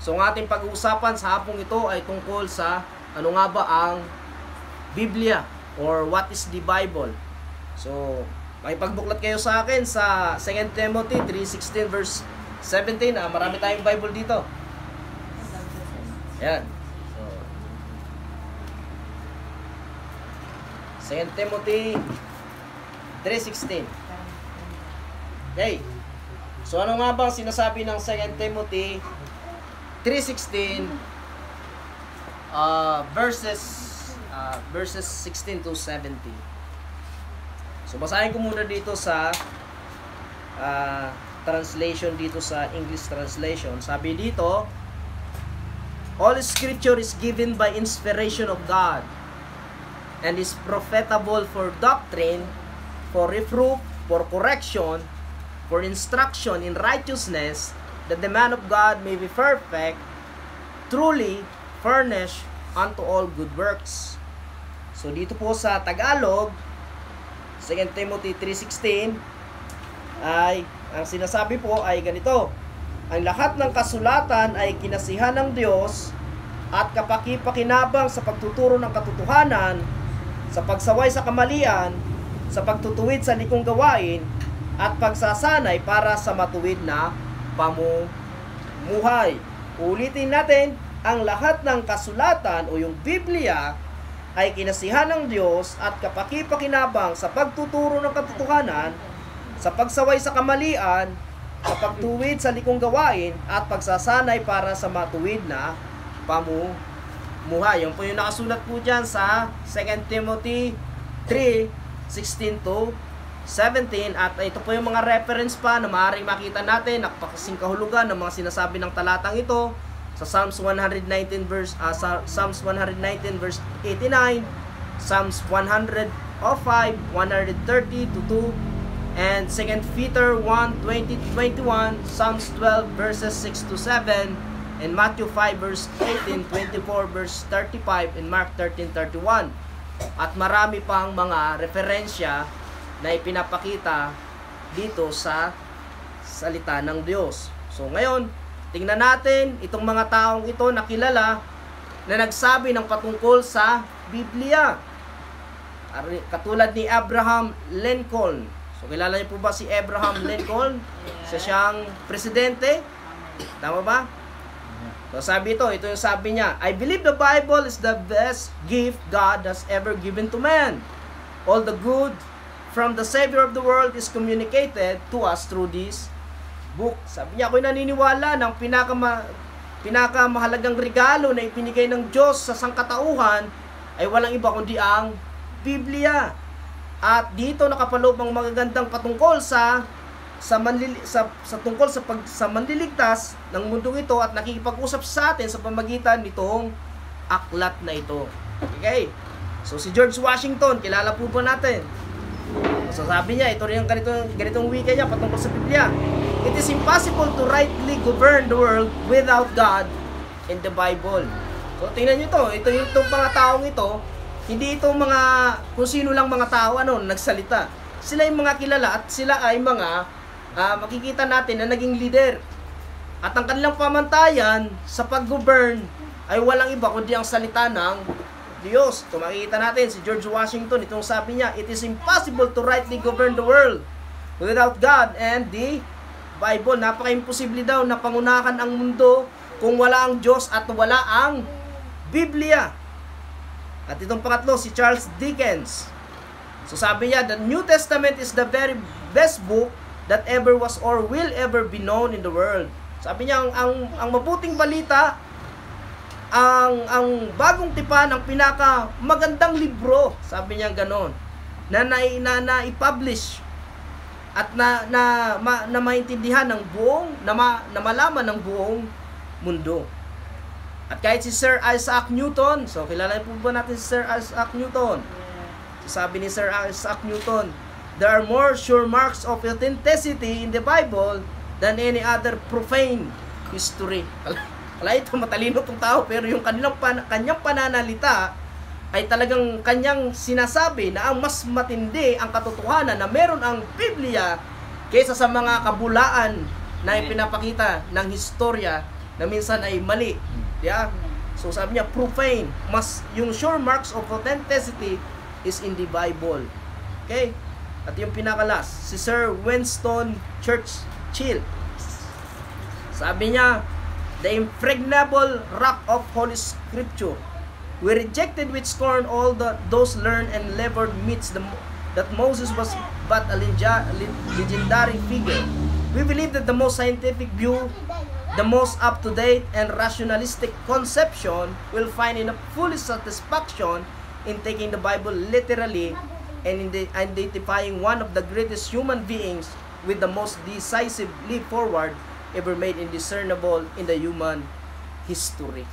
So, ang ating pag-uusapan sa hapong ito ay tungkol sa ano nga ba ang Biblia or what is the Bible. So, makipagbuklat kayo sa akin sa 2 Timothy 3:16 verse 17. Marami tayong Bible dito. Ayan. So, 2 Timothy 3:16. Okay. So, ano nga bang sinasabi ng 2 Timothy 3:16 verses 16 to 17. So, basahin ko muna dito sa translation dito sa English translation. Sabi dito, all scripture is given by inspiration of God and is profitable for doctrine, for reproof, for correction, for instruction in righteousness, that the man of God may be perfect, truly furnished unto all good works. So dito po sa Tagalog, 2 Timothy 3:16 ay ang sinasabi po ay ganito: ang lahat ng kasulatan ay kinasihan ng Diyos at kapaki-pakinabang sa pagtuturo ng katotohanan, sa pagsaway sa kamalian, sa pagtutuwid sa likong gawain, at pagsasanay para sa matuwid na pamumuhay. Ulitin natin, ang lahat ng kasulatan o yung Biblia ay kinasihan ng Diyos at kapaki-pakinabang sa pagtuturo ng katotohanan, sa pagsaway sa kamalian, sa pagtuwid sa likong gawain, at pagsasanay para sa matuwid na pamumuhay. Yung po yung nakasulat po dyan sa 2 Timothy 3:16 to 17. At ito po yung mga reference pa na maaaring makita natin, nakapakasing kahulugan ng mga sinasabi ng talatang ito sa Psalms 119 verse 89, Psalms 105, 130 to 2, and 2 Peter 1:20-21, Psalms 12 verses 6 to 7, and Matthew 5 verse 18, 24 verse 35, and Mark 13:31. At marami pang mga referensya na ipinapakita dito sa salita ng Diyos. So ngayon, tingnan natin itong mga taong ito na kilala na nagsabi ng patungkol sa Biblia. Katulad ni Abraham Lincoln. So kilala niyo po ba si Abraham Lincoln? Siya siyang presidente. Tama ba? So sabi ito yung sabi niya, I believe the Bible is the best gift God has ever given to man. All the good from the Savior of the world is communicated to us through this book. Sabi niya, ako'y naniniwala ng pinakamahalagang regalo na ipinigay ng Diyos sa sangkatauhan ay walang iba kundi ang Biblia. At dito nakapaloob ang magagandang patungkol sa manliligtas ng mundong ito at nakikipag-usap sa atin sa pamagitan nitong aklat na ito. Okay? So si George Washington, kilala po ba natin? So sabi niya, ito rin ang ganitong wika niya patungkol sa Biblia. It is impossible to rightly govern the world without God in the Bible. So tingnan niyo ito, itong mga taong ito, hindi ito mga kung sino lang mga tao nagsalita. Sila yung mga kilala at sila ay mga makikita natin na naging leader. At ang kanilang pamantayan sa pag-govern ay walang iba kundi ang salita ng Diyos. Ito makikita natin si George Washington, itong sabi niya, it is impossible to rightly govern the world without God and the Bible. Napaka-imposible daw na pangunahan ang mundo kung wala ang Diyos at wala ang Biblia. At itong pangatlo, si Charles Dickens. So sabi niya, the New Testament is the very best book that ever was or will ever be known in the world. Sabi niya, ang mabuting balita, ang bagong tipan, ang pinaka magandang libro, sabi niya ganon, na i-publish at na maintindihan ng buong, na malaman ng buong mundo. At kahit si Sir Isaac Newton, so kilala po ba natin si Sir Isaac Newton? Sabi ni Sir Isaac Newton, there are more sure marks of authenticity in the Bible than any other profane history. Wala ito, matalino itong tao, pero yung kanyang pananalita ay talagang kanyang sinasabi na ang mas matindi ang katotohanan na meron ang Biblia kaysa sa mga kabulaan na ipinapakita ng historya na minsan ay mali. Yeah? So sabi niya, profane. Yung sure marks of authenticity is in the Bible. Okay? At yung pinakalas, si Sir Winston Churchill. Sabi niya, the impregnable rock of Holy Scripture. We rejected with scorn all those learned and labored myths that Moses was but a legendary figure. We believe that the most scientific view, the most up-to-date and rationalistic conception will find enough fullest satisfaction in taking the Bible literally and in identifying one of the greatest human beings with the most decisive leap forward ever made indiscernible in the human history.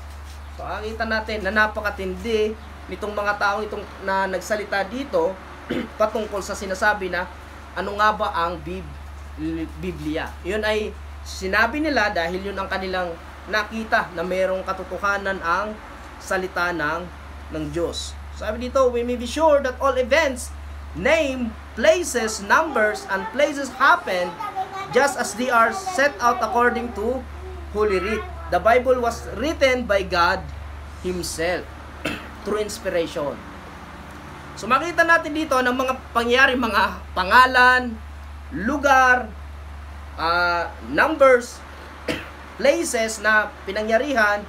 So, nakita natin na napakatindi nitong mga taong itong na nagsalita dito patungkol sa sinasabi na ano nga ba ang Biblia. Yun ay sinabi nila dahil yun ang kanilang nakita na mayroong katotohanan ang salita ng Diyos. Sabi dito, we may be sure that all events, name, places, numbers, and places happen just as they are set out according to Holy Writ. The Bible was written by God Himself through inspiration. So makita natin dito ng mga pangyayari, mga pangalan, lugar, numbers, places na pinangyarihan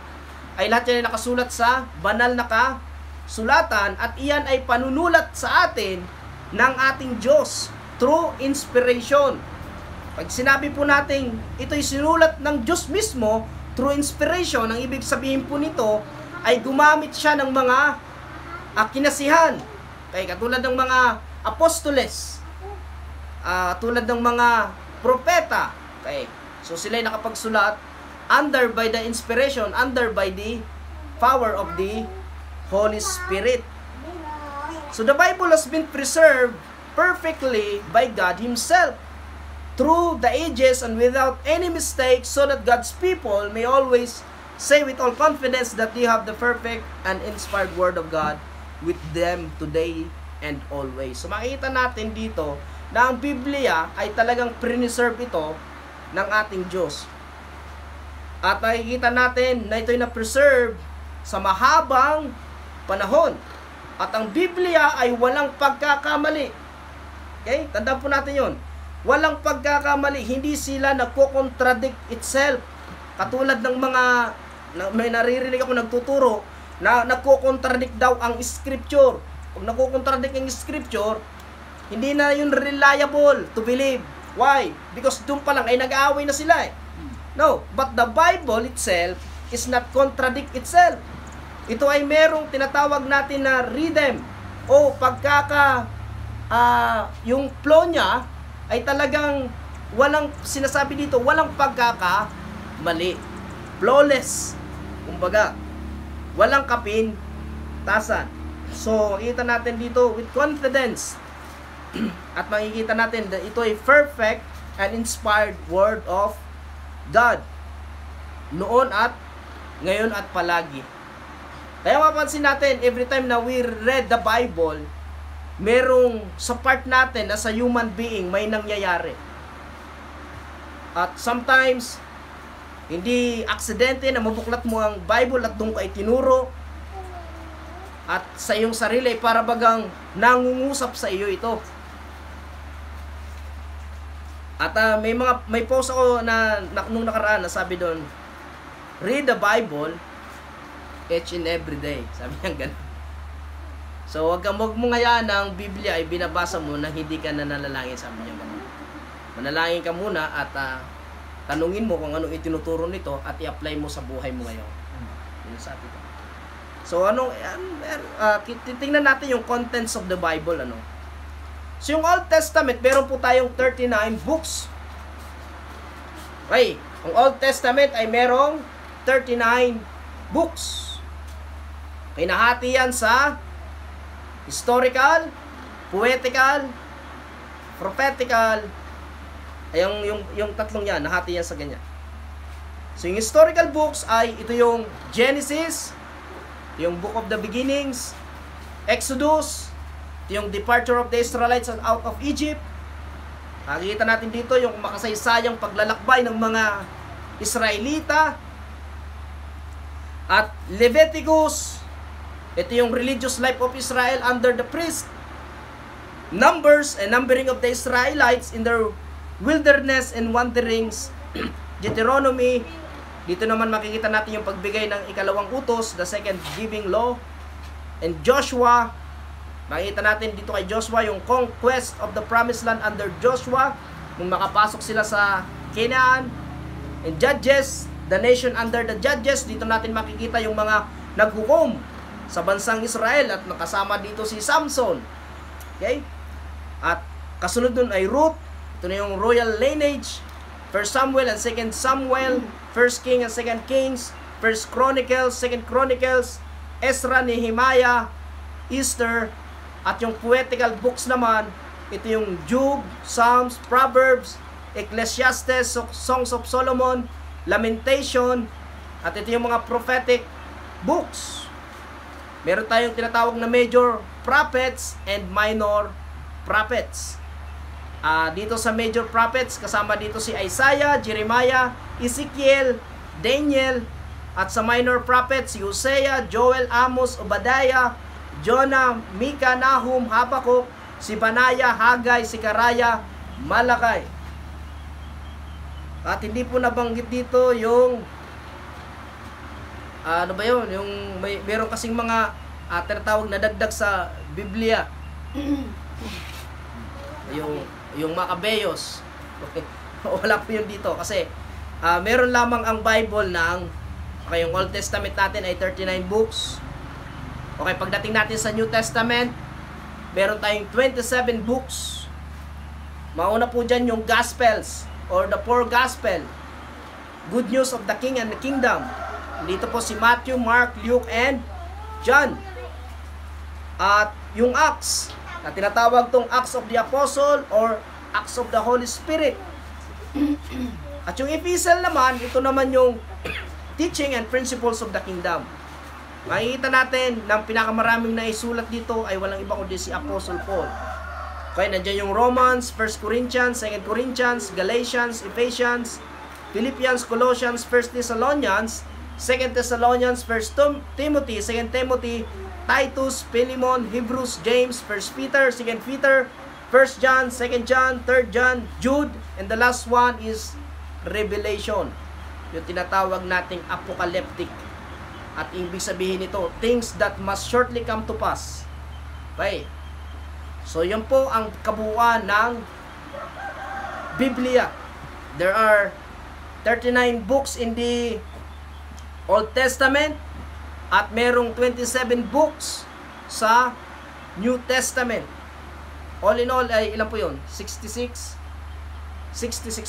ay lahat yan ay nakasulat sa banal na kasulatan at iyan ay panunulat sa atin ng ating Diyos through inspiration. Pag sinabi po natin ito'y sinulat ng Diyos mismo through inspiration, ang ibig sabihin po nito ay gumamit siya ng mga kinasihan. Okay, katulad ng mga apostoles, tulad ng mga propeta. Okay, so sila ay nakapagsulat under by the inspiration, under by the power of the Holy Spirit. So the Bible has been preserved perfectly by God Himself through the ages and without any mistake, so that God's people may always say with all confidence that they have the perfect and inspired Word of God with them today and always. So makikita natin dito na ang Biblia ay talagang preserve ito ng ating Diyos. At makikita natin na ito'y na-preserve sa mahabang panahon. At ang Biblia ay walang pagkakamali. Okay? Tandaan po natin yon. Walang pagkakamali. Hindi sila nagko-contradict itself. Katulad ng mga, may naririnig ako nagtuturo, na nagko-contradict daw ang Scripture. Pag nagko-contradict ang Scripture, hindi na yun reliable to believe. Why? Because doon pa lang ay nag-aaway na sila eh. No, but the Bible itself is not contradict itself. Ito ay merong tinatawag natin na rhythm o yung flow niya ay talagang walang sinasabi dito, walang pagkakamali. Flawless. Kumbaga, walang kapintasan. So, makikita natin dito with confidence. At makikita natin na ito ay perfect and inspired Word of God. Noon at ngayon at palagi. Kaya mapansin natin, every time na we read the Bible, merong sa part natin na sa human being may nangyayari. At sometimes, hindi aksidente na mabuklat mo ang Bible at doon ka itinuro. At sa iyong sarili, para bagang nangungusap sa iyo ito. At may post ako na nung nakaraan na sabi doon, read the Bible each and every day. Sabi niya ganun. So, wag mo ngayaan na ang Biblia ay binabasa mo na hindi ka nananalangin, sabi niya ganun. Manalangin ka muna at tanungin mo kung anong itinuturo nito at i-apply mo sa buhay mo ngayon. Yun sabi ko. So, titingnan natin yung contents of the Bible, So, yung Old Testament, meron po tayong 39 books. Okay, ang Old Testament ay merong 39 books. Okay, nahati yan sa historical, poetical, prophetical. Ay, yung tatlong yan, nahati yan sa ganyan. So, yung historical books ay ito yung Genesis, yung Book of the Beginnings, Exodus, yung departure of the Israelites out of Egypt. Nakikita natin dito yung makasaysayang paglalakbay ng mga Israelita At Leviticus, ito yung religious life of Israel under the priest. Numbers and numbering of the Israelites in their wilderness and wanderings. Deuteronomy, dito naman makikita natin yung pagbigay ng ikalawang utos, the second giving law. And Joshua, makikita natin dito kay Joshua yung conquest of the promised land under Joshua, nung makapasok sila sa Canaan. And Judges, the nation under the Judges, dito natin makikita yung mga naghukom sa bansang Israel at nakasama dito si Samson. Okay? At kasunod nun ay Ruth, ito na yung royal lineage. 1 Samuel and 2 Samuel, 1 King and 2 Kings, 1 Chronicles, 2 Chronicles, Ezra, Nehemiah, Esther, at yung poetical books naman, ito yung Job, Psalms, Proverbs, Ecclesiastes, Songs of Solomon, Lamentation, at ito yung mga prophetic books. Meron tayong tinatawag na major prophets and minor prophets. Dito sa major prophets, kasama dito si Isaiah, Jeremiah, Ezekiel, Daniel, at sa minor prophets, si Hosea, Joel, Amos, Obadiah, Jonah, Micah, Nahum, Habakkuk, si Banaya, Haggai, Sikaraya, Malakay. At hindi po nabanggit dito yung ano ba yun? Yung meron kasing mga tinatawag na dagdag sa Biblia. yung Maccabeos. Okay. Wala po yun dito kasi meron lamang ang Bible ng yung Old Testament natin ay 39 books. Okay, pagdating natin sa New Testament, meron tayong 27 books. Mauna po dyan yung Gospels or the four Gospel. Good news of the King and the Kingdom. Dito po si Matthew, Mark, Luke, and John. At yung Acts, na tinatawag tong Acts of the Apostle or Acts of the Holy Spirit. At yung Epistle naman, ito naman yung teaching and principles of the kingdom. Makikita natin na pinakamaraming naisulat dito ay walang iba kundi si Apostle Paul. Okay, nandiyan yung Romans, 1 Corinthians, 2 Corinthians, Galatians, Ephesians, Philippians, Colossians, 1 Thessalonians, 2 Thessalonians, 1 Timothy, 2 Timothy, Titus, Philemon, Hebrews, James, 1 Peter, 2 Peter, 1 John, 2 John, 3 John, Jude, and the last one is Revelation. Yung tinatawag nating apocalyptic. At ibig sabihin nito, things that must shortly come to pass. Okay. So, yan po ang kabuuan ng Biblia. There are 39 books in the Old Testament at merong 27 books sa New Testament. All in all, ay ilan po yun? 66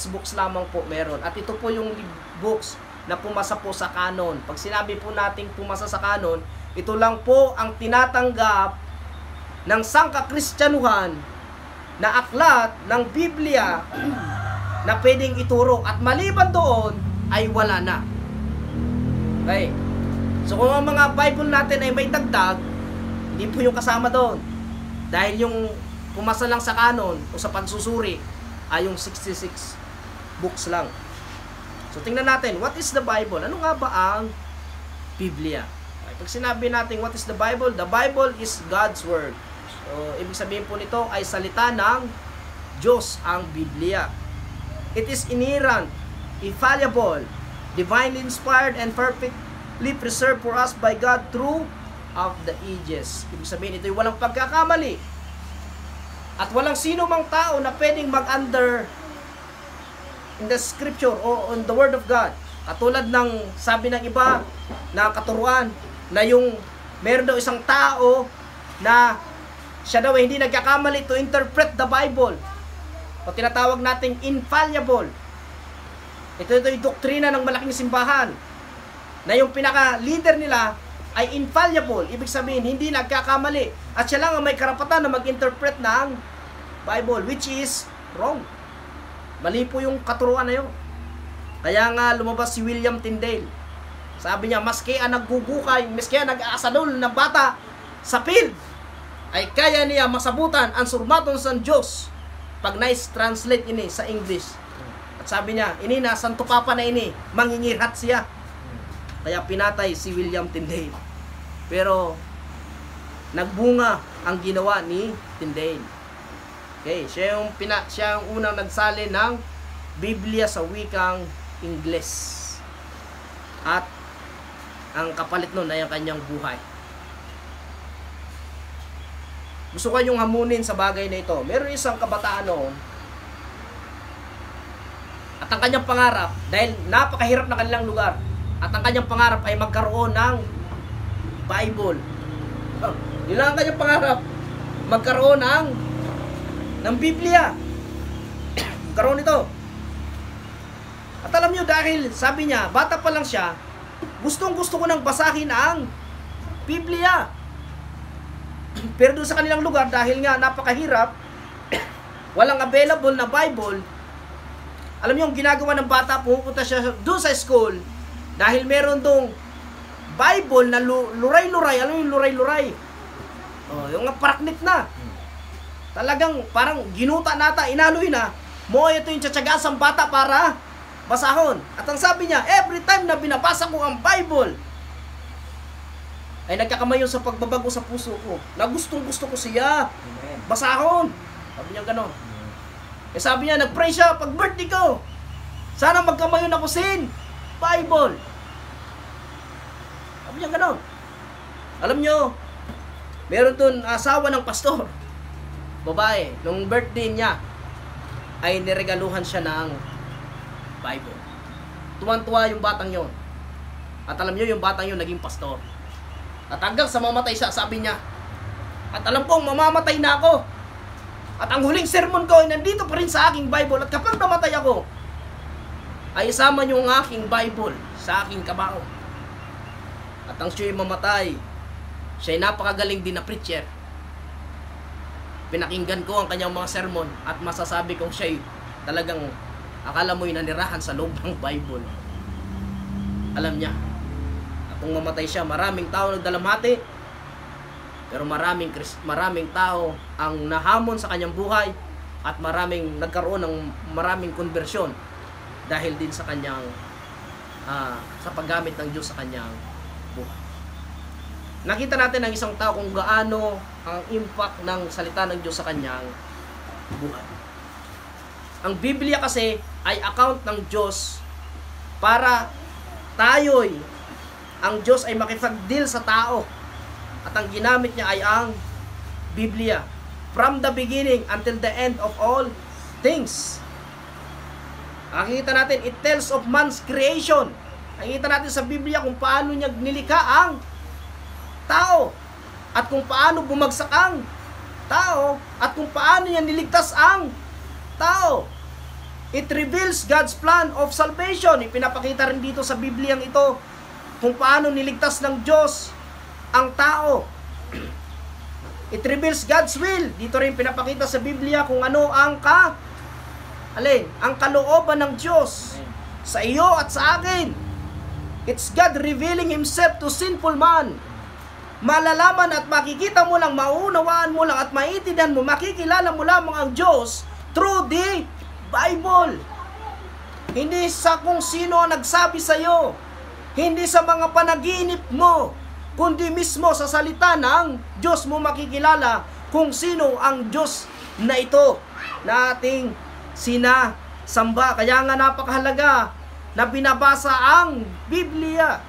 books lamang po meron. At ito po yung books na pumasa po sa canon. Pag sinabi po nating pumasa sa canon, ito lang po ang tinatanggap ng sangkakristyanuhan na aklat ng Biblia na pwedeng ituro. At maliban doon, ay wala na. Okay. So kung ang mga Bible natin ay may dagdag, hindi po yung kasama doon. Dahil yung pumasa lang sa canon o sa pansusuri ay yung 66 books lang. So tingnan natin, what is the Bible? Ano nga ba ang Biblia? Okay, pag sinabi natin what is the Bible is God's Word. So ibig sabihin po nito ay salita ng Diyos ang Biblia. It is inerrant, infallible, divinely inspired, and perfectly preserved for us by God through of the ages. Ibig sabihin ito ay walang pagkakamali. At walang sino mang tao na pwedeng mag-under in the scripture o on the word of God. Katulad ng sabi ng iba na katuruan na yung meron daw isang tao na siya daw hindi nagkakamali to interpret the Bible. O tinatawag nating infallible. Ito yung doktrina ng malaking simbahan na yung pinaka-leader nila ay infallible. Ibig sabihin, hindi nagkakamali. At siya lang ang may karapatan na mag-interpret ng Bible, which is wrong. Mali po yung katuruan na yun. Kaya nga lumabas si William Tyndale. Sabi niya, maski ang naggugukay, maski ang nag-aasadol ng bata sa field, ay kaya niya masabutan ang surmaton sa Diyos pag na-translate ini sa English. At sabi niya, ini na, Santo Papa na ini, mangingirhat siya. Kaya pinatay si William Tyndale. Pero nagbunga ang ginawa ni Tyndale. Okay, siya yung unang nagsalin ng Biblia sa wikang Ingles. At ang kapalit nun ay ang kanyang buhay. Gusto ko yung hamunin sa bagay na ito. Meron isang kabataan noon, at ang kanyang pangarap, dahil napakahirap na kanilang lugar, at ang kanyang pangarap ay magkaroon ng Bible. Yun lang ang kanyang pangarap, magkaroon ng Biblia. Magkaroon ito. At alam nyo, dahil sabi niya, bata pa lang siya, gustong gusto ko nang basahin ang Biblia. Pero doon sa kanilang lugar, dahil nga napakahirap, walang available na Bible. Alam niyo, yung ginagawa ng bata, pupunta siya doon sa school, dahil meron dong Bible na luray-luray. Alam mo yung luray-luray? Oh, yung paraknit na. Talagang parang ginuta nata, inaloy na. Mo ito yung tsatsagas ang bata para basahon. At ang sabi niya, every time na binabasa ko ang Bible, ay nagkakamayon sa pagbabago sa puso ko. Na gustong-gusto ko siya basahon. Sabi niya gano'n. Eh sabi niya, nag-pray siya pag birthday ko. Sana magkamayon ako sin Bible. Sabi niya gano'n. Alam niyo, meron dun asawa ng pastor. Babae, nung birthday niya, ay niregaluhan siya ng Bible. Tuwan-tuwa yung batang yon. At alam niyo, yung batang yon naging pastor. At hanggang sa mamatay siya, sabi niya, at alam kong mamamatay na ako. At ang huling sermon ko ay nandito pa rin sa aking Bible. At kapag namatay ako, ay isama niyo ang aking Bible sa aking kabao. At ang siya'y mamatay, siya'y napakagaling din na preacher. Pinakinggan ko ang kanyang mga sermon at masasabi kong siya'y talagang, akala mo'y nanirahan sa loob ng Bible. Alam niya, at kung mamatay siya, maraming tao nagdalamhati. Pero maraming tao ang nahamon sa kanyang buhay at maraming nagkaroon ng maraming konbersyon dahil din sa kanyang sa paggamit ng Diyos sa kanyang buhay. Nakita natin ang isang tao kung gaano ang impact ng salita ng Diyos sa kanyang buhay. Ang Biblia kasi ay account ng Diyos para ang Diyos ay makipag-deal sa tao. At ang ginamit niya ay ang Biblia. From the beginning until the end of all things. Nakikita natin, it tells of man's creation. Nakikita natin sa Biblia kung paano niya nilikha ang tao. At kung paano bumagsak ang tao. At kung paano niya niligtas ang tao. It reveals God's plan of salvation. Ipinapakita rin dito sa Biblia ito kung paano niligtas ng Diyos ang tao. It reveals God's will. Dito rin pinapakita sa Biblia kung ano ang kalooban ng Diyos sa iyo at sa akin. It's God revealing Himself to sinful man. Malalaman at makikita mo lang, maunawaan mo lang at maiintindihan mo, makikilala mo lamang ang Diyos through the Bible. Hindi sa kung sino ang nagsabi sa iyo, hindi sa mga panaginip mo, kundi mismo sa salita ng Diyos mo makikilala kung sino ang Diyos na ito na ating sinasamba. Kaya nga napakahalaga na binabasa ang Biblia.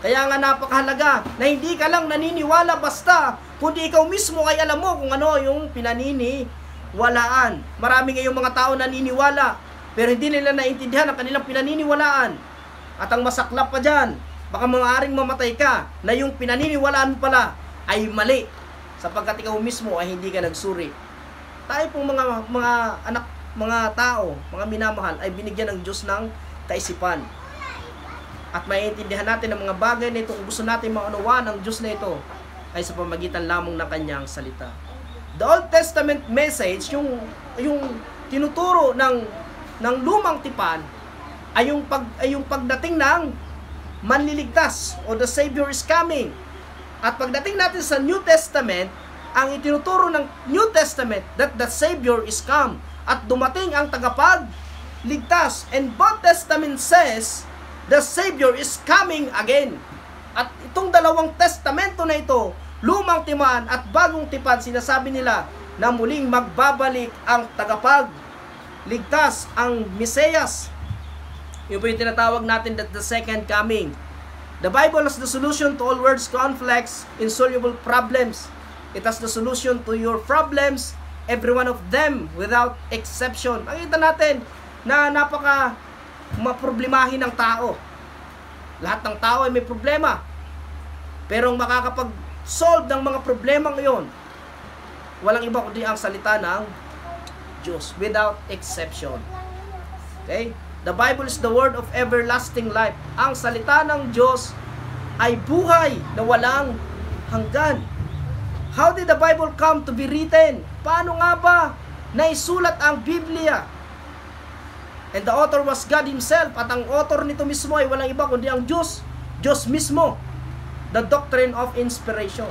Kaya nga napakahalaga na hindi ka lang naniniwala basta, kundi ikaw mismo ay alam mo kung ano yung pinaniniwalaan. Marami ngayong mga tao naniniwala, pero hindi nila naintindihan ang kanilang pinaniniwalaan. At ang masaklap pa dyan, baka maaaring mamatay ka na yung pinaniniwalaan mo pala ay mali sapagkat ikaw mismo ay hindi ka nagsuri. Tayo pong mga anak, mga tao, mga minamahal ay binigyan ng Diyos ng kaisipan. At maiintindihan natin ang mga bagay na ito kung gusto natin maunawaan ang Diyos na ito ay sa pamagitan lamang ng kanyang salita. The Old Testament message, yung tinuturo ng lumang tipan ay yung pagdating ng manliligtas o the Savior is coming. At pagdating natin sa New Testament, ang itinuturo ng New Testament that the Savior is come at dumating ang tagapagligtas. And both Testament says the Savior is coming again. At itong dalawang testamento na ito, Lumang Tipan at Bagong Tipan, sinasabi nila na muling magbabalik ang tagapagligtas, ang Mesiyas. Yun po yung tinatawag natin that the second coming. The Bible has the solution to all world's conflicts, insoluble problems. It has the solution to your problems, every one of them, without exception. Makita natin na napaka maproblemahin ng tao. Lahat ng tao ay may problema. Pero ang makakapag-solve ng mga problema ngayon, walang iba kundi ang salita ng Diyos, without exception. Okay? The Bible is the word of everlasting life. Ang salita ng Diyos ay buhay na walang hanggan. How did the Bible come to be written? Paano nga ba naisulat ang Biblia? And the author was God Himself. At ang author nito mismo ay walang iba kundi ang Diyos. Diyos mismo. The doctrine of inspiration.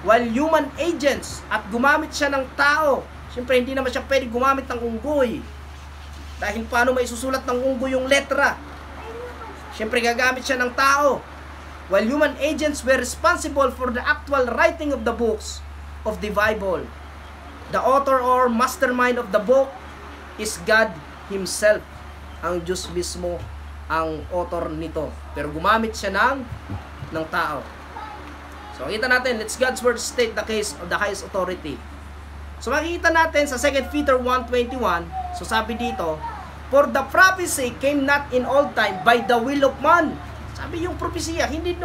While human agents, at gumamit siya ng tao. Siyempre, hindi naman siya pwede gumamit ng unggoy. Dahil paano may susulat ng unggoy yung letra? Siyempre, gagamit siya ng tao. While human agents were responsible for the actual writing of the books of the Bible, the author or mastermind of the book is God Himself. Ang Diyos mismo ang author nito. Pero gumamit siya ng tao. So, makita natin, let's God's word state the case of the highest authority. So, makikita natin sa 2 Peter 1:21, so sabi dito, for the prophecy came not in old time by the will of man. Sabi yung propesya, hindi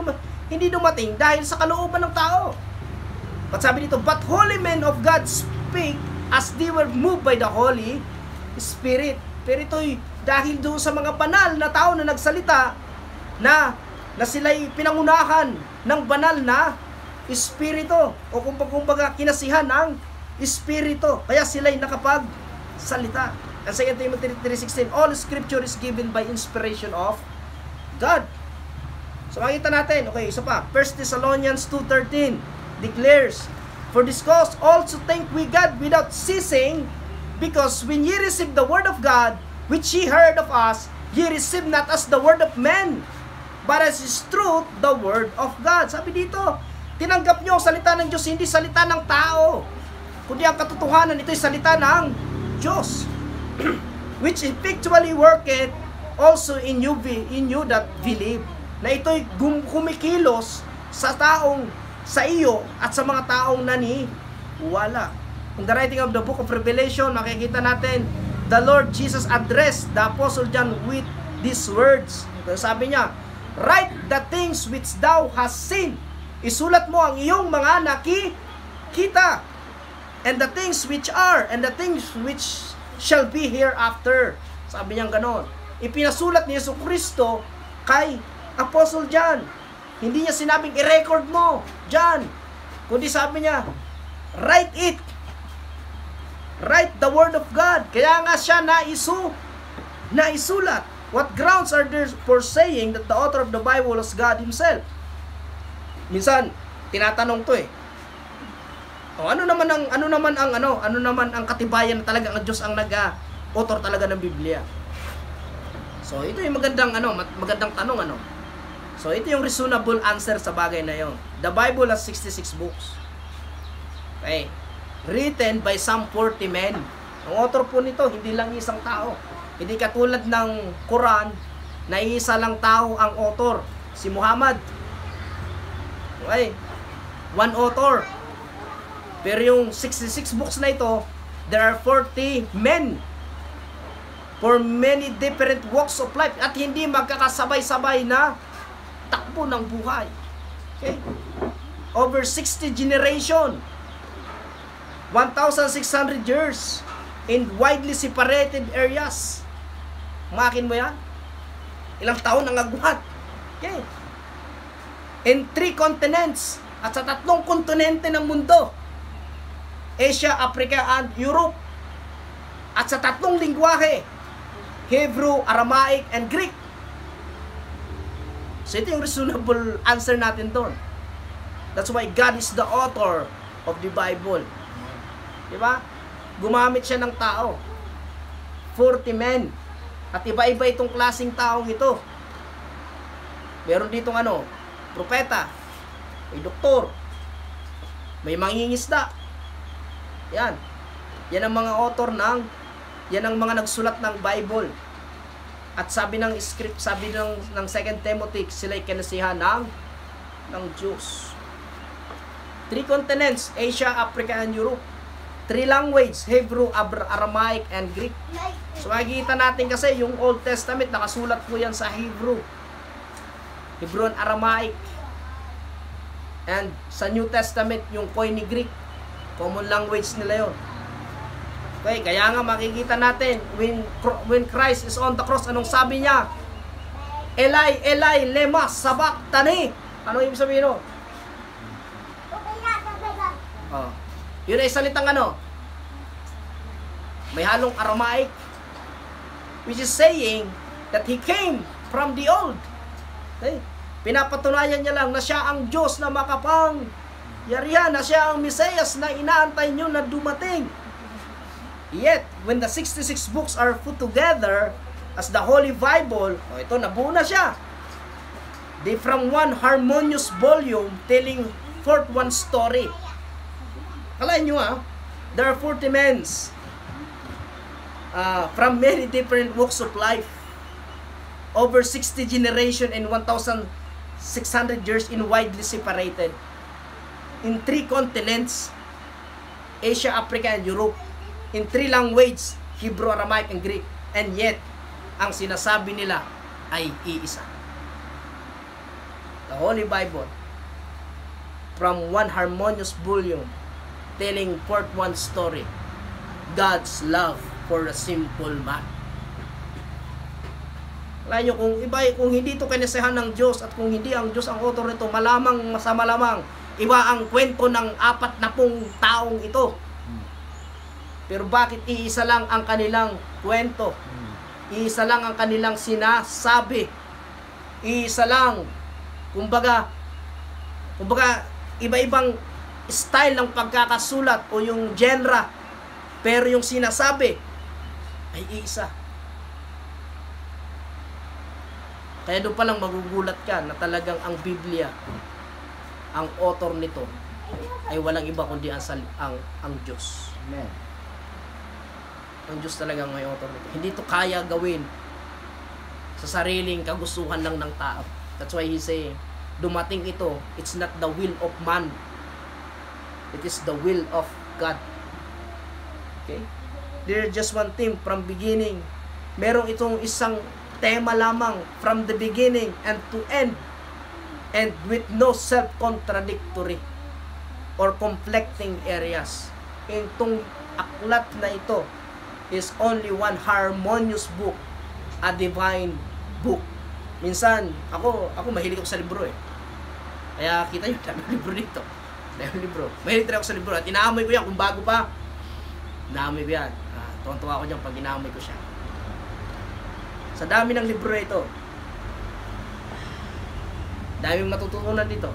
dumating dahil sa kalooban ng tao. But sabi dito, but holy men of God speak as they were moved by the Holy Spirit. Pero ito'y dahil doon sa mga banal na tao na nagsalita na sila'y pinangunahan ng banal na Espiritu o kumbaga kinasihan ng Espiritu. Kaya sila'y nakapagsalita. Ang 2 Timothy 3:16, all scripture is given by inspiration of God. So makita natin, okay, isa pa, 1 Thessalonians 2:13 declares, for this cause also thank we God without ceasing, because when ye receive the word of God, which ye heard of us, ye receive not as the word of men, but as is truth, the word of God. Sabi dito, tinanggap nyo ang salita ng Diyos, hindi salita ng tao, kundi ang katotohanan, ito'y salita ng Diyos, which effectually worketh also in you that believe. Na ito'y kumikilos sa taong sa iyo at sa mga taong naniwala. In the writing of the book of Revelation, makikita natin the Lord Jesus addressed the Apostle John with these words. Sabi niya, write the things which thou hast seen. Isulat mo ang iyong mga nakikita, and the things which are, and the things which shall be hereafter. Sabi niya ganon. Ipinasulat ni Jesucristo kay Apostle John. Hindi niya sinabing i-record mo, John. Kundi sabi niya, write it. Write the word of God. Kaya nga siya naisulat. What grounds are there for saying that the author of the Bible was God Himself? Minsan, tinatanong to ano naman ang katibayan na talaga ang Diyos ang nag-author talaga ng Biblia? So, ito yung magandang tanong So, ito yung reasonable answer sa bagay na yon. The Bible has 66 books. Okay. Written by some 40 men. Ang author po nito, hindi lang isang tao. Hindi katulad ng Quran, na isa lang tao ang author. Si Muhammad. Okay. One author. Pero yung 66 books na ito, there are 40 men for many different walks of life. At hindi magkakasabay-sabay na takbo ng buhay. Okay? Over 60 generation, 1,600 years in widely separated areas. Makin mo yan? Ilang taon ang agwat. Okay? In 3 continents, at sa 3 kontinente ng mundo, Asia, Africa, and Europe. At sa 3 lingwahe, Hebrew, Aramaic, and Greek. So ito yung reasonable answer natin doon. That's why God is the author of the Bible. Diba? Gumamit siya ng tao. 40 men. At iba-iba itong klaseng taong ito. Meron ditong ano, propeta, may doktor, may mangingisda. Yan. Yan ang mga author yan ang mga nagsulat ng Bible. At sabi ng script, sabi ng 2 Timothy, sila'y kinasihan ng Diyos. 3 continents, Asia, Africa, and Europe. 3 languages, Hebrew, Aramaic, and Greek. So makikita natin kasi yung Old Testament, nakasulat po yan sa Hebrew. Hebrew and Aramaic. And sa New Testament, yung Koine Greek. Common language nila yon. Okay, kaya nga makikita natin, when Christ is on the cross, anong sabi niya? Eli, Eli, lema sabachthani. Ano ibig sabihin no? Oh. Yun ay salitang ano? May halong Aramaic, which is saying that He came from the old. Okay? Pinapatunayan niya lang na siya ang Diyos na makapangyarihan, na siya ang Mesiyas na inaantay nyo na dumating. Yet, when the 66 books are put together as the Holy Bible, ito, nabuo na siya. They from one harmonious volume telling forth one story. Kalain nyo there are 40 men from many different walks of life, over 60 generations and 1,600 years in widely separated in 3 continents, Asia, Africa, and Europe, in 3 languages, Hebrew, Aramaic, and Greek, and yet ang sinasabi nila ay iisa. The Holy Bible, from one harmonious volume, telling forth one story, God's love for a simple man. Alam nyo, kung hindi ito kinasihan ng Diyos at kung hindi ang Diyos ang author nito, malamang iba ang kwento ng 40 taong ito. Pero bakit iisa lang ang kanilang kwento? Iisa lang ang kanilang sinasabi. Iisa lang. Kumbaga iba-ibang style ng pagkakasulat o yung genre, pero yung sinasabi ay iisa. Kaya doon pa lang magugulat ka na talagang ang Biblia, ang author nito ay walang iba kundi ang Diyos. Amen. Ang Diyos talagang may author nito. Hindi to kaya gawin sa sariling kagustuhan lang ng tao. That's why he say, dumating ito, it's not the will of man, it is the will of God. Okay? There's just one thing from beginning. Merong itong isang tema lamang from the beginning and to end, and with no self-contradictory or conflicting areas. Itong aklat na ito is only one harmonious book, a divine book. Minsan, ako mahilig ako sa libro eh. Kaya kita nyo, dami libro dito. Mahilig rin ako sa libro. At inaamoy ko yan kung bago pa. Inaamoy ko yan. Tuwan-tuwa ako dyan pag inaamoy ko siya. Sa dami ng libro ito, daming matututunan dito.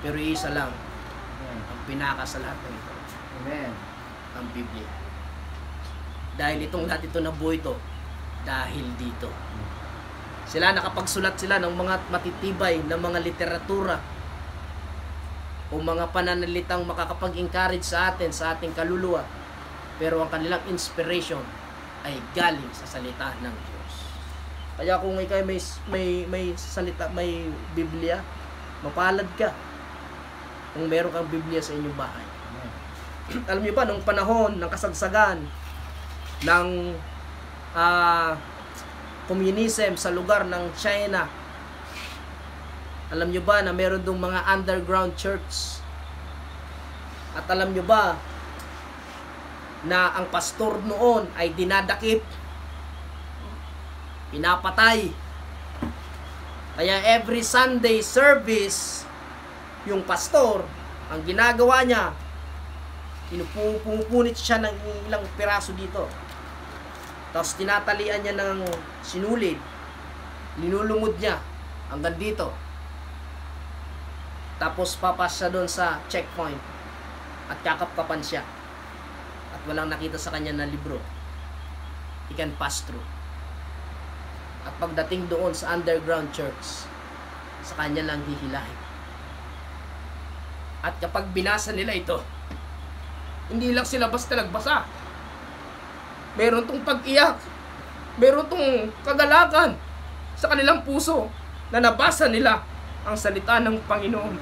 Pero isa lang ang pinaka sa lahat ng ito. Amen. Ang Biblia. Dahil itong lahat ito nabuo ito dahil dito. Sila nakapagsulat sila ng mga matitibay na mga literatura o mga pananalitang makakapag-encourage sa atin, sa ating kaluluwa. Pero ang kanilang inspiration ay galing sa salita ng Diyos. Kaya kung ikaw may salita, may Biblia, mapalad ka kung meron kang Biblia sa inyong bahay. Alam niyo ba, nung panahon ng kasagsagan ng communism sa lugar ng China, alam niyo ba na meron dong mga underground church? At alam niyo ba na ang pastor noon ay dinadakip, pinapatay? Kaya every Sunday service, yung pastor, ang ginagawa niya, pumupunit siya ng ilang piraso dito. Tapos tinatalian niya ng sinulid, linulungod niya hanggang dito. Tapos papas siya doon sa checkpoint at kakapkapan siya. At walang nakita sa kanya na libro. He can pass through. At pagdating doon sa underground church, sa kanya lang hihilahin. At kapag binasa nila ito, hindi lang sila basta nagbasa. Meron tong pag-iyak. Meron tong kagalakan sa kanilang puso na nabasa nila ang salita ng Panginoon.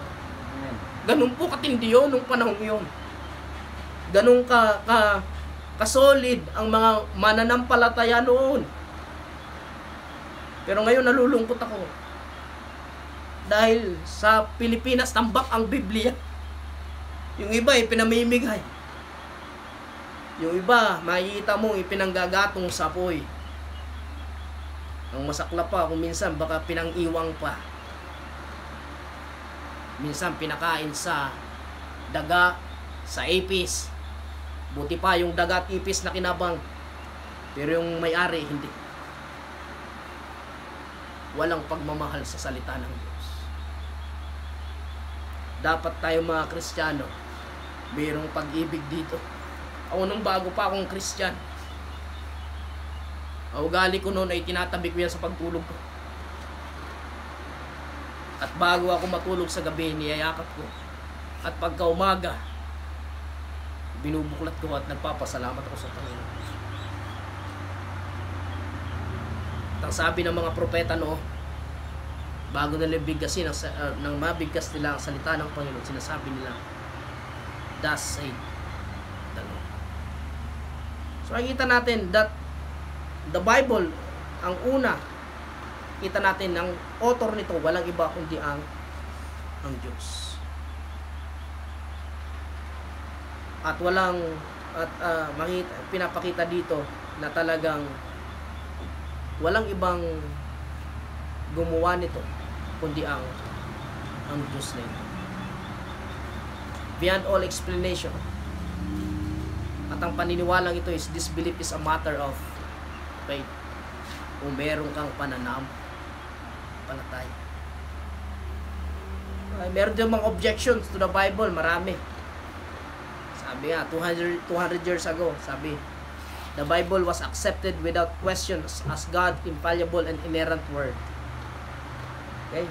Ganun po katindi yun nung panahong yun. Ganun kasolid ang mga mananampalataya noon. Pero ngayon nalulungkot ako. Dahil sa Pilipinas tambak ang Biblia. Yung iba ay pinamimigay. Yung iba, makikita mo ipinanggagatong sa apoy. Ang masakla pa, kung minsan baka pinang-iwang pa. Minsan pinakain sa daga, sa ipis. Buti pa yung daga at ipis na kinabang. Pero yung may-ari, hindi. Walang pagmamahal sa salita ng Diyos. Dapat tayo mga Kristiyano, mayroong pag-ibig dito. Ako nung bago pa akong Kristyan, ang ugali ko noon ay tinatabi ko yan sa pagtulog ko. At bago ako matulog sa gabi, niyayakap ko. At pagka umaga, binubuklat ko at nagpapasalamat ako sa Panginoon. At ang sabi ng mga propeta bago nila bigkasin ng mabigkas nila ang salita ng Panginoon, sinasabi nila, thus said the Lord. So nakikita natin that the Bible, ang una, kita natin ang author nito, walang iba kundi ang Diyos. At pinapakita dito na talagang walang ibang gumawa nito kundi ang Diyos na ito. Beyond all explanation. At ang paniniwalang ito is, this belief is a matter of faith. Kung meron kang pananampalataya. Meron din mga objections to the Bible, marami. Sabi nga, 200 years ago, sabi, the Bible was accepted without questions as God's infallible and inerrant word. Okay?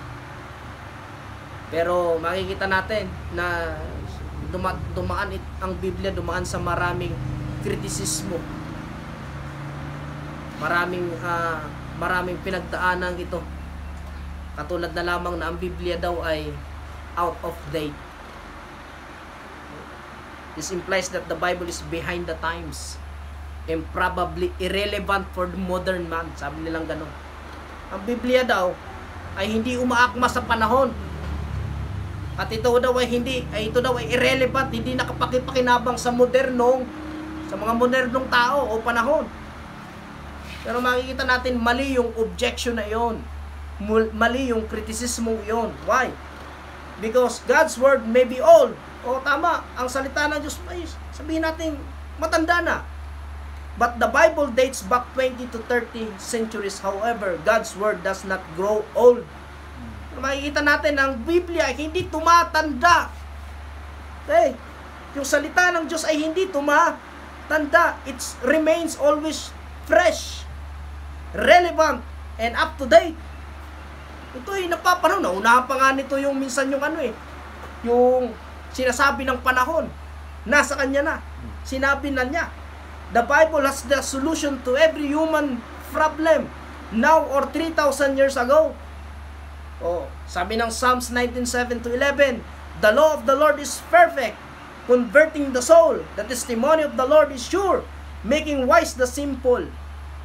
Pero makikita natin na dumaan ang Biblia, dumaan sa maraming kritisismo. Maraming pinagdaanan ito. Katulad na lamang na ang Biblia daw ay out of date. This implies that the Bible is behind the times and probably irrelevant for the modern man. Sabi nilang gano'n. Ang Biblia daw ay hindi umaakma sa panahon. At ito daw ay irrelevant, hindi nakapakipakinabang sa mga modernong tao o panahon. Pero makikita natin mali yung objection na iyon. Mali yung kritisismo iyon. Why? Because God's word may be old. O tama, ang salita ng Diyos ay sabihin natin matanda na. But the Bible dates back 20 to 30 centuries. However, God's word does not grow old. Makikita natin ang Biblia ay hindi tumatanda. Okay? Yung salita ng Diyos ay hindi tumatanda. It remains always fresh, relevant, and up to date. Ito ay napapanahon. Naunahan pa nga nito yung minsan yung sinasabi ng panahon. Nasa kanya na. Sinabi na niya. The Bible has the solution to every human problem now or 3,000 years ago. Sabi ng Psalms 19:7-11, the law of the Lord is perfect, converting the soul. The testimony of the Lord is sure, making wise the simple.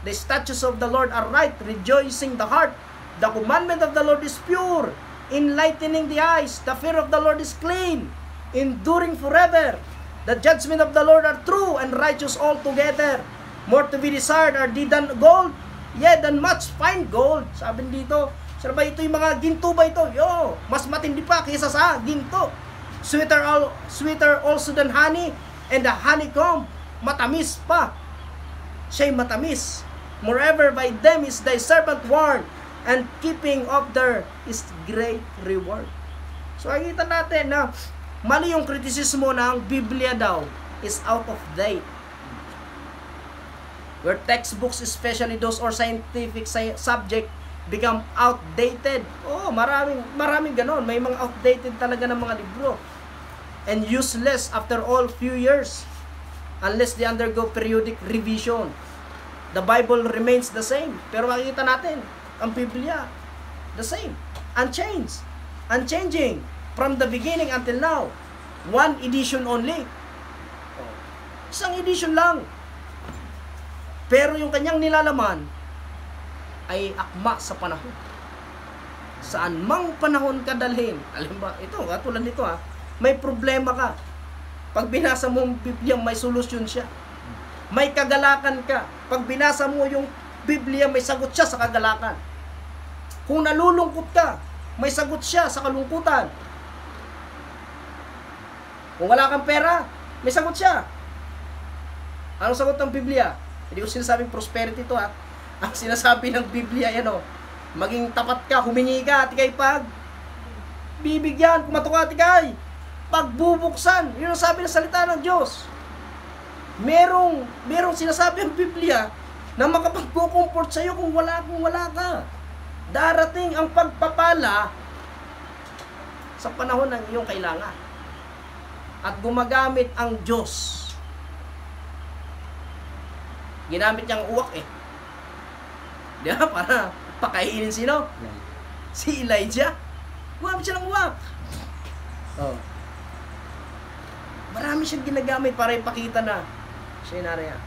The statutes of the Lord are right, rejoicing the heart. The commandment of the Lord is pure, enlightening the eyes. The fear of the Lord is clean, enduring forever. The judgment of the Lord are true and righteous altogether. More to be desired are they than gold, yea, than much fine gold. Sabi dito, sir ba ito yung mga ginto ba ito? Mas matindi pa kaysa sa ginto. Sweeter also than honey, and the honeycomb, matamis pa. Siya'y matamis. Moreover, by them is thy servant warned, and keeping of their is great reward. So, nakikita natin na mali yung kritisismo na ang Biblia daw is out of date. where textbooks, especially those or scientific subject, become outdated. Oh, maraming ganon. May mga outdated talaga ng mga libro. And useless after all few years, unless they undergo periodic revision. The Bible remains the same. Pero makikita natin, ang Biblia, the same. Unchanged. Unchanging. From the beginning until now. One edition only. Isang edition lang. Pero yung kanyang nilalaman ay akma sa panahon. Saan mang panahon ka dalhin. Alam ba, ito, tulad nito may problema ka. Pag binasa mo ang Biblia, may solusyon siya. May kagalakan ka. Pag binasa mo yung Biblia, may sagot siya sa kagalakan. Kung nalulungkot ka, may sagot siya sa kalungkutan. Kung wala kang pera, may sagot siya. Anong sagot ng Biblia? Hindi ko sinasabing prosperity ito Ang sinasabi ng Biblia, maging tapat ka, humingi ka, tikay pag bibigyan, kumato ka, tikay. Pagbubuksan, yun ang sabi ng salita ng Diyos. Merong sinasabi ang Biblia na makapagkukumport sa iyo kung wala ka. Darating ang pagpapala sa panahon ng iyong kailangan. At gumagamit ang Diyos. Ginamit niyang uwak Di ba? Para pakainin sino? Si Elijah. Gumamit siya ng uwak. Marami siyang ginagamit para ipakita na siya nariyan.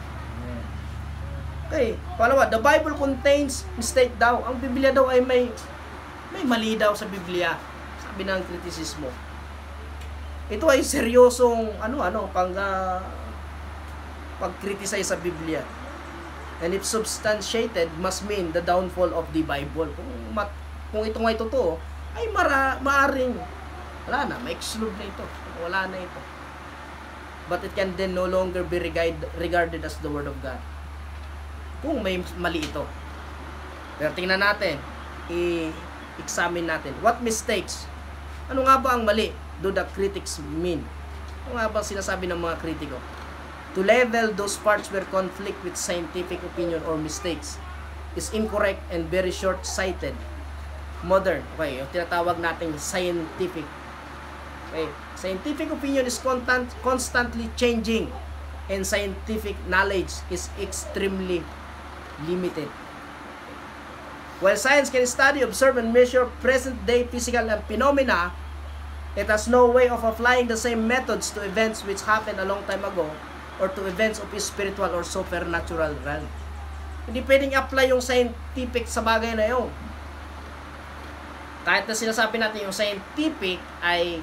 Okay, pangalawa, the Bible contains mistake daw. Ang Biblia daw ay may mali daw sa Biblia. Sabi ng kritisismo. Ito ay seryosong pag-criticize sa Biblia. And if substantiated, must mean the downfall of the Bible. Kung ito nga totoo, ay maaring wala na, ma-exclude na ito. Wala na ito. But it can then no longer be regarded as the Word of God. Kung may mali ito. Pero tingnan natin, i-examine natin. What mistakes? Ano nga ba ang mali? Do the critics mean? Ano nga ba sinasabi ng mga kritiko? To level those parts where conflict with scientific opinion or mistakes is incorrect and very short-sighted. Modern. Okay, yung tinatawag nating scientific. Okay, scientific opinion is constantly changing and scientific knowledge is extremely limited. While science can study, observe, and measure present-day physical phenomena, it has no way of applying the same methods to events which happened a long time ago or to events of spiritual or supernatural realm. Hindi pwedeng apply yung scientific sa bagay na yun. Kahit na sinasabi natin yung scientific ay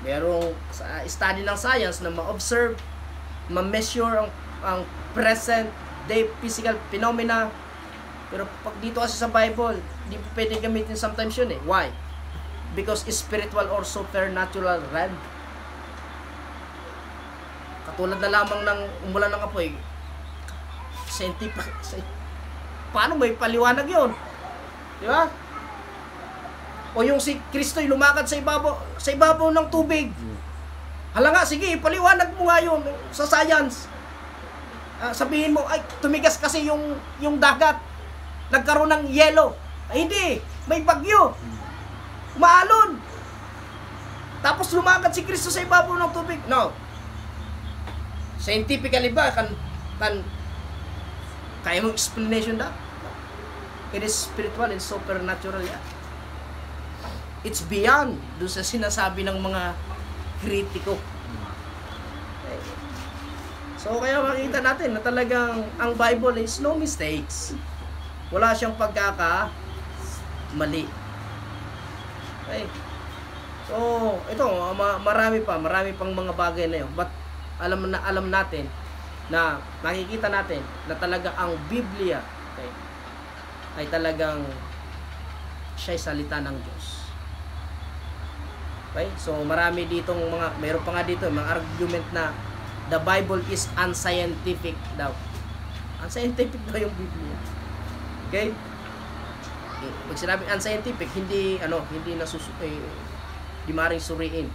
merong study ng science na ma-observe, ma-measure ang present day physical phenomena. Pero pag dito kasi sa Bible, hindi pwede gamitin sometimes yun Why? Because spiritual or supernatural realm. Katulad na lamang ng umulan ng apoy. Scientific. Paano may paliwanag yun? Di ba? O yung si Kristo'y lumakad sa ibabaw ng tubig. Hala nga, sige, paliwanag mo nga yun sa science. Sabihin mo, ay, tumigas kasi yung dagat. Nagkaroon ng yelo. Ay, hindi, may bagyo. Umaalon. Tapos lumakad si Kristo sa ibabaw ng tubig. No. Scientifically ba, kaya mong explanation na? It is spiritual and supernatural yan. It's beyond doon sa sinasabi ng mga kritiko. Okay. So, kaya makikita natin na talagang ang Bible is no mistakes. Wala siyang pagkakamali. Okay. So, ito, marami pang mga bagay na yun. But, alam natin na makikita natin na talaga ang Biblia ay talagang siya'y salita ng Diyos. Okay? So, marami ditong mayroon pa nga dito, mga argument na the Bible is unscientific daw. Unscientific daw yung Biblia. Okay? Pag sinabi unscientific, hindi di maring suriin.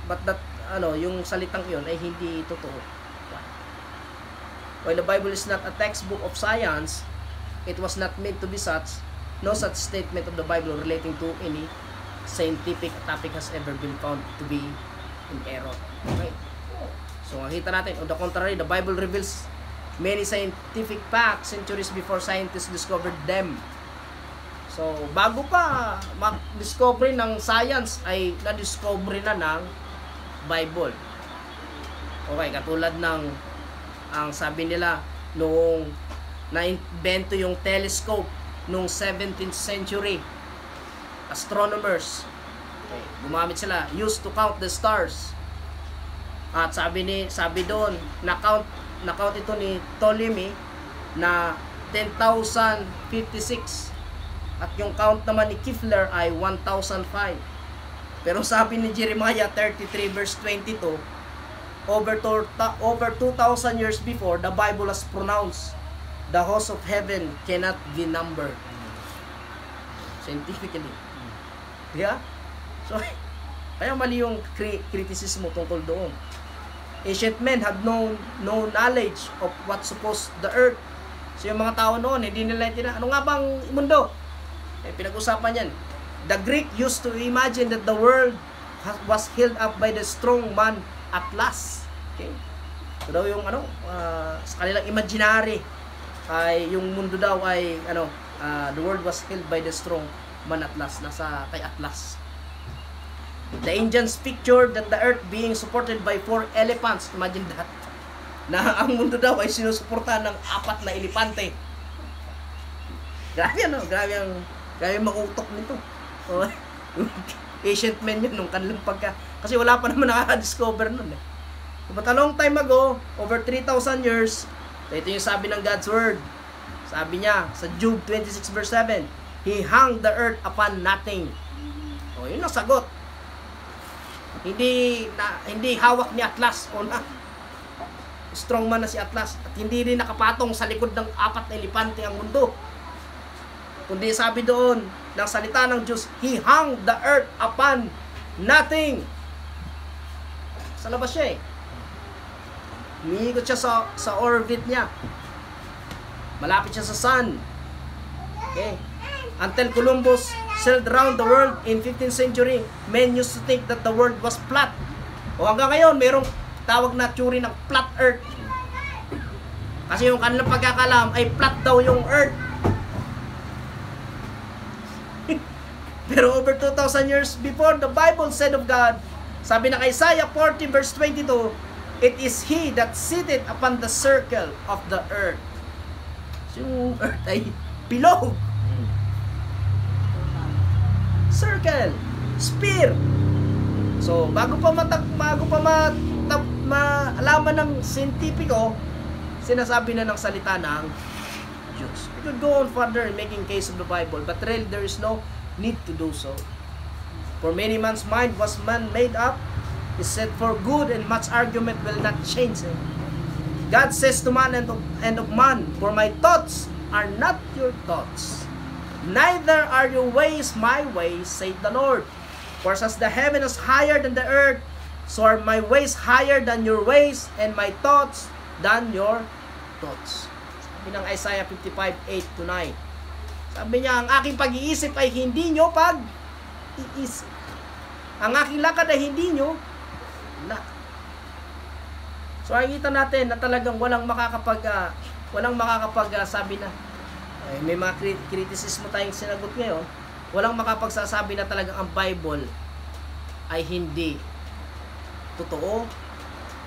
But that, yung salitang iyon ay hindi totoo. While the Bible is not a textbook of science, it was not made to be such. No such statement of the Bible relating to any scientific topic has ever been found to be in error. Okay? So, makita natin, on the contrary, the Bible reveals many scientific facts centuries before scientists discovered them. So, bago pa mag-discover ng science, ay na-discover na ng Bible. Okay, katulad ng ang sabi nila noong na-invento yung telescope noong 17th century. Astronomers, okay, gumamit sila, used to count the stars. At sabi doon, na-count ito ni Ptolemy na 10,056. At yung count naman ni Kepler ay 1,005. Pero sabi ni Jeremiah 33 verse 22, over 2,000 years before, the Bible was pronounced, the host of heaven cannot be numbered. Scientifically. Yeah? So, kaya mali yung criticism tungkol doon. Ancient men had no knowledge of what supposed the earth. So, yung mga tao noon, hindi nila ano nga bang mundo? Pinag-usapan yan. The Greek used to imagine that the world was held up by the strong man Atlas. Okay? So daw yung sa kanilang imaginary ay yung mundo daw ay the world was held by the strong man Atlas, nasa kay Atlas. The Indians pictured that the earth being supported by 4 elephants. Imagine that. Na ang mundo daw ay sinusuportahan ng 4 na elepante. Grabe grabe makutok nito. Ancient men yun nung kanilang kasi wala pa naman nakaka-discover nun eh. But a long time ago, over 3,000 years, ito yung sabi ng God's Word. Sabi niya sa Job 26 verse 7, He hung the earth upon nothing. O, yun ang sagot. Hindi hawak ni Atlas. Strong man na si Atlas. At hindi rin nakapatong sa likod ng 4 na elepante ang mundo. Kundi sabi doon ng salita ng Diyos, He hung the earth upon nothing. Sa labas siya eh. Umiikot siya sa orbit niya. Malapit siya sa sun. Okay. Until Columbus sailed around the world in 15th century, men used to think that the world was flat. O hanggang ngayon, mayroong tawag na theory ng flat earth. Kasi yung kanilang pagkakalam ay flat daw yung earth. Pero over 2,000 years before, the Bible said of God, sabi ng Isaiah 40 verse 22, It is He that sitteth upon the circle of the earth. So, yung earth ay bilog. Circle. Sphere. So, bago pa maalaman ng scientifico, sinasabi na ng salita ng Diyos. We could go on further in making case of the Bible, but really there is no need to do so. For many man's mind was man made up, is said for good, and much argument will not change it. God says to man and of man, For my thoughts are not your thoughts, neither are your ways my ways, saith the Lord. For as the heaven is higher than the earth, so are my ways higher than your ways, and my thoughts than your thoughts. Sabi ng Isaiah 55:8-9. Sabi niya, ang aking pag-iisip ay hindi nyo pag-iisip. Ang aking lakad ay hindi nyo lakad. So, nakikita natin na talagang walang makakapagsabi na, may mga kritisismo tayong sinagot ngayon, walang makapagsasabi na talagang ang Bible ay hindi totoo,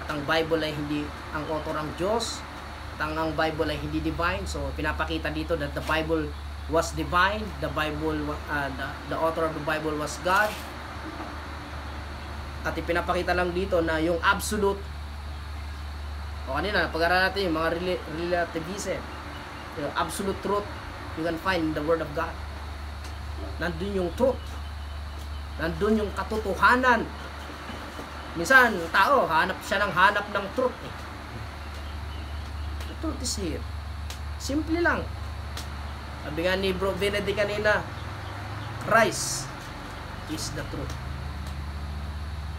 at ang Bible ay hindi ang author ang Diyos, at ang Bible ay hindi divine. So, pinapakita dito that the Bible was divine, the author of the Bible was God. At ipinapakita lang dito na yung absolute, o kanina pag-aralan natin yung mga relativism, yung absolute truth you can find in the Word of God. Nandun yung truth, nandun yung katotohanan. Minsan tao hanap ng truth eh. The truth is here. Simple lang. Sabi nga ni Bro Benedict kanina, Christ is the truth.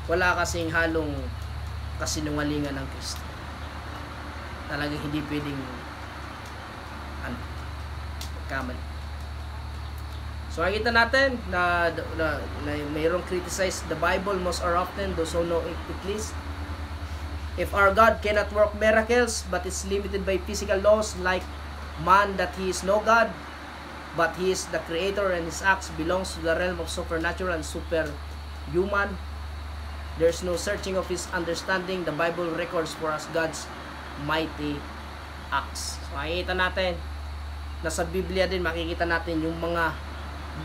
Wala kasing halong kasinungalingan ng Kristo. talagang hindi pwedeng kamali. So nakita natin na mayroong criticize the Bible most or often, those who know it at least. If our God cannot work miracles but is limited by physical laws like man, that he is no God, but he is the creator and his acts belongs to the realm of supernatural and superhuman. There's no searching of his understanding. The Bible records for us God's mighty acts. So makikita natin na sa Biblia din, makikita natin yung mga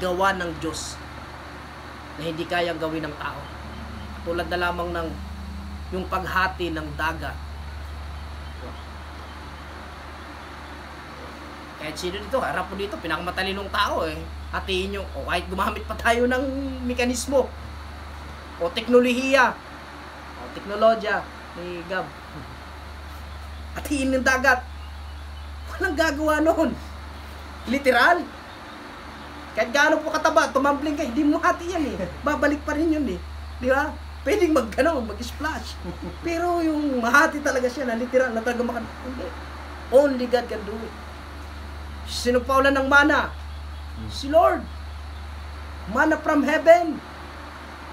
gawa ng Diyos na hindi kayang gawin ng tao. Tulad na lamang ng yung paghati ng dagat. Kahit sino dito, harap mo dito, pinakamatalinong tao eh. Hatiin nyo, o kahit gumamit pa tayo ng mekanismo, o teknolohiya, o teknolodya, ni Gab. Hatiin ng dagat. Walang gagawa noon. Literal. Kahit gaano po kataba, tumambling ka, hindi mo hati yan eh. Babalik pa rin yun eh. Di ba? Pwedeng mag-splash. Pero yung mahati talaga siya na literal na talaga hindi. Only God can do it. Sino paulan ng mana? Si Lord. Mana from heaven.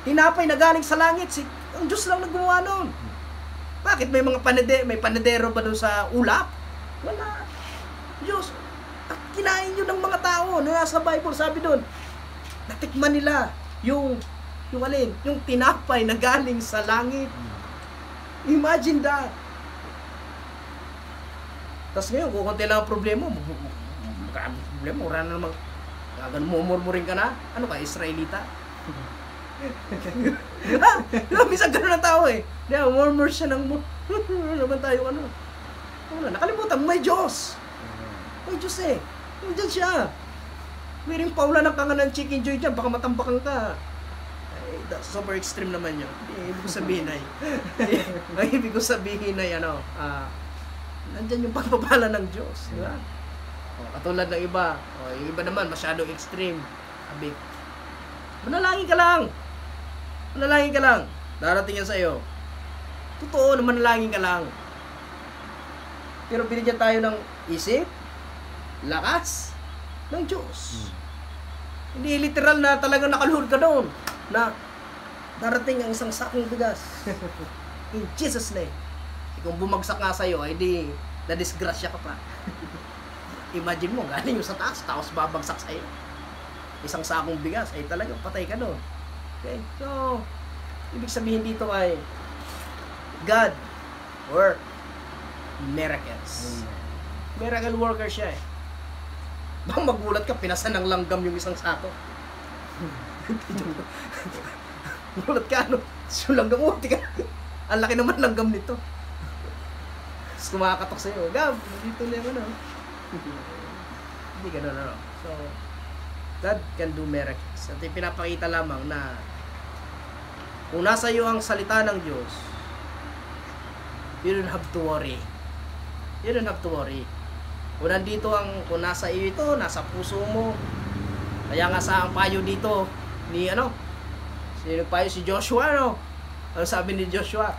Tinapay na galing sa langit. Ang Diyos lang naggumawa nun. Bakit may mga panadero ba doon sa ulap? Wala. Diyos. At kinain yun ng mga tao na nasa Bible. Sabi doon, natikman nila yung alin? Yung tinapay na galing sa langit. Imagine that. Tapos ngayon, kung konti lang ang problema, wala na namang, mumurmurin ka na, ano ka, Israelita? Minsan gano'n ang tao eh. Murmur siya ng ano naman tayo, ano. Wala, nakalimutan, may Diyos. May Diyos eh. Nandiyan siya. Mayroong paulan ng kangan ng chicken joy dyan, baka matambakan ka. Super extreme naman yun. Ibig ko sabihin ay ibig ko sabihin ay nandyan yung pagpapala ng Diyos, di ba? Katulad ng iba, yung iba naman masyadong extreme. Sabi, manalangin ka lang. Manalangin ka lang. Darating yan sa iyo. Totoo na manalangin ka lang. Pero binigyan tayo ng isip, lakas ng Diyos. Hindi literal na talagang nakaluhod ka doon na darating ang isang sakong bigas. In Jesus' name. Kung bumagsak nga sa'yo, ay di na-disgrasya ka pa. Imagine mo, galing yung sa taas, tapos babagsak sa'yo. Isang sakong bigas, ay talagang patay ka doon. Okay? So, ibig sabihin dito ay God work miracles. Miracle worker siya eh. Bang magulat ka, pinasan ng langgam yung isang sako. Gulat ka, ano? So, langgam mo, tika. Ang laki naman langgam nito. Tapos kumakatok sa'yo, Gab, dito na yung ano. Hindi gano'n, ano. So, God can do miracles. At pinapakita lamang na kung nasa iyo ang salita ng Diyos, you don't have to worry. You don't have to worry. Kung nandito kung nasa iyo ito, nasa puso mo. Kaya nga sa ang payo dito ni sino payo si Joshua, no? Ano sabi ni Joshua?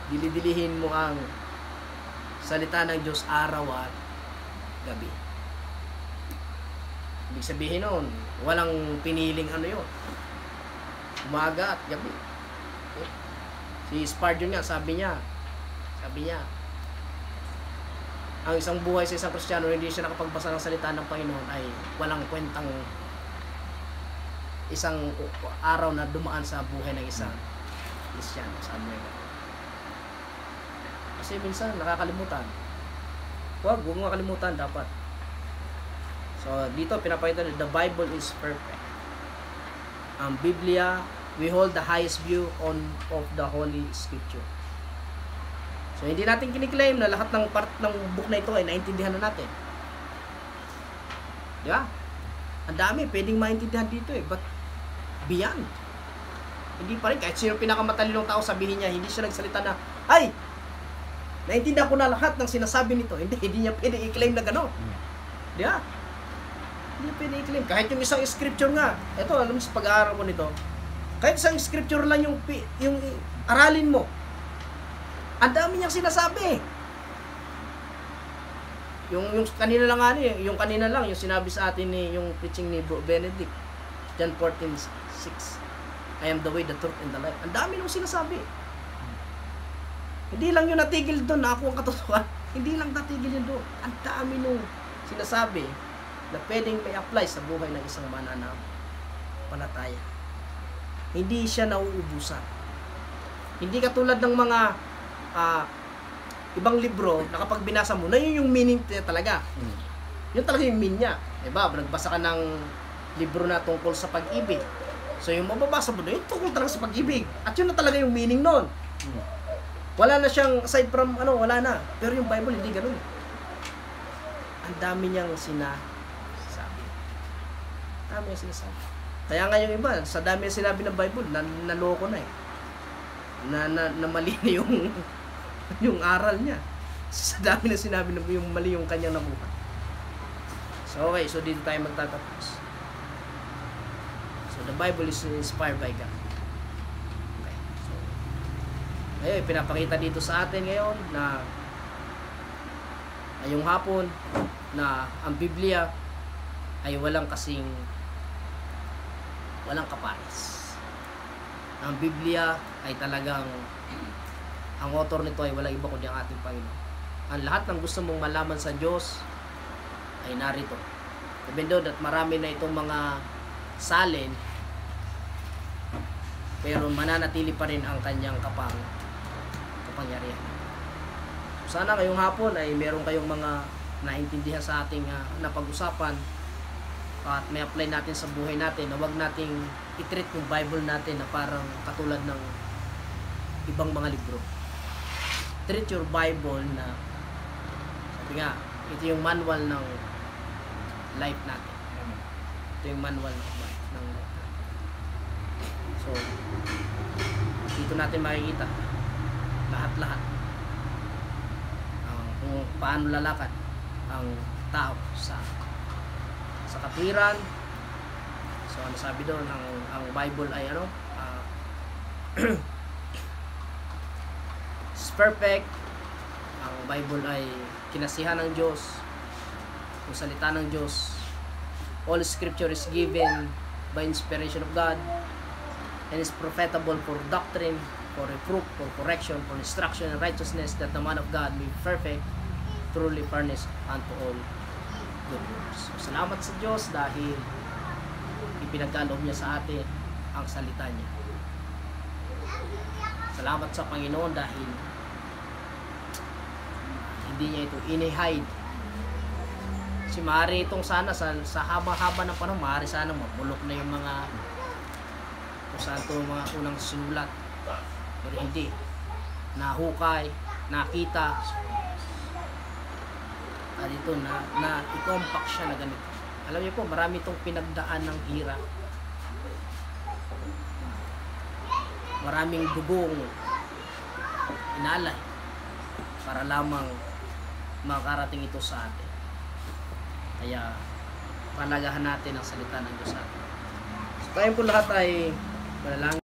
Dilidilihin mo ang salita ng Diyos araw at gabi. Ibig sabihin nun, walang piniling yun. Umaga at gabi. Okay? Si Spurgeon nga, sabi niya, ang isang buhay sa isang Kristiyano, hindi siya nakapagbasa ng salita ng Panginoon ay walang kwentang isang araw na dumaan sa buhay ng isang Kristiyano. Sabi niya. Kasi minsan nakakalimutan. Huwag mo makalimutan dapat. So dito pinapakita na the Bible is perfect. Ang Biblia, we hold the highest view of the Holy Scripture. So hindi natin kiniklaim na lahat ng part ng book na ito ay naintindihan na natin. Di ba? Ang dami pwedeng maintindihan dito eh, but beyond. Hindi pa rin, kahit sino pinakamatalinong tao sabihin niya, hindi siya nagsalita na, ay, naintindihan ko na lahat ng sinasabi nito. Hindi niya pwedeng i-claim na gano'n. Di ba? Hindi niya pwedeng i-claim. Kahit yung isang scripture nga, ito, alam mo sa pag-aaral ko nito, kahit isang scripture lang yung aralin mo, ang dami niyang sinasabi. Yung kanina lang ano eh, yung kanina lang yung sinabi sa atin ni yung preaching ni Bro Benedict, John 14:6. I am the way, the truth, and the life. Ang dami nung sinasabi. Hindi lang yung natigil doon na ako ang katotohanan. Hindi lang natigil yun doon. Ang dami nung sinasabi na pwedeng may apply sa buhay ng isang mananampalataya. Hindi siya nauubusan. Hindi katulad ng mga ibang libro na kapag binasa mo, na yun yung meaning talaga. Yun talaga yung meaning niya. Diba? Nagbasa ka ng libro na tungkol sa pag-ibig. So yung mababasa mo na yun tungkol talaga sa pag-ibig. At yun na talaga yung meaning nun. Wala na siyang, aside from, wala na. Pero yung Bible, hindi ganun. Ang dami niyang sinasabi. Dami niyang sinasabi. Kaya nga yung iba, sa dami yung sinabi ng Bible, naloko na eh. Na mali na yung aral niya. Sa dami na sinabi na yung mali yung kanyang nabuhay. So okay, so dito tayo magtatapos. So the Bible is inspired by God. Okay. So ayun, pinapakita dito sa atin ngayon na ngayong hapon na ang Biblia ay walang kapares. Ang Biblia ay talagang ang author nito ay walang iba kundi ang ating Panginoon. Ang lahat ng gusto mong malaman sa Diyos ay narito. Even though that marami na itong mga salin, pero mananatili pa rin ang kanyang kapangyarihan. Sana ngayong hapon ay meron kayong mga naintindihan sa ating napag-usapan at may apply natin sa buhay natin na wag nating i-treat yung Bible natin na parang katulad ng ibang mga libro. Treat your Bible na sabi nga, ito yung manual ng life natin. Ito yung manual ng life natin. So, dito natin makikita lahat-lahat kung paano lalakad ang tao sa katwiran. So, ano sabi doon, ang Bible ay is perfect. Ang Bible ay kinasihan ng Diyos, yung salita ng Diyos. All scripture is given by inspiration of God and is profitable for doctrine, for reproof, for correction, for instruction in righteousness, that the man of God may be perfect, truly furnished unto all good works. So, salamat sa Diyos dahil ipinagkaloob niya sa atin ang salita niya. Salamat sa Panginoon dahil hindi niya ito inihide. Kasi maaari itong sana sa haba-haba ng panahon, maaari sana mabulok na yung mga kung saan ito mga unang sinulat. Pero hindi. Nahukay, nakita. At ito na i-compact siya na ganito. Alam niyo po, marami itong pinagdaan ng hirap. Maraming dugong inalay para lamang makarating ito sa atin. Kaya palagahan natin ang salita ng Diyos sa atin. So tayo po lahat ay manalangin.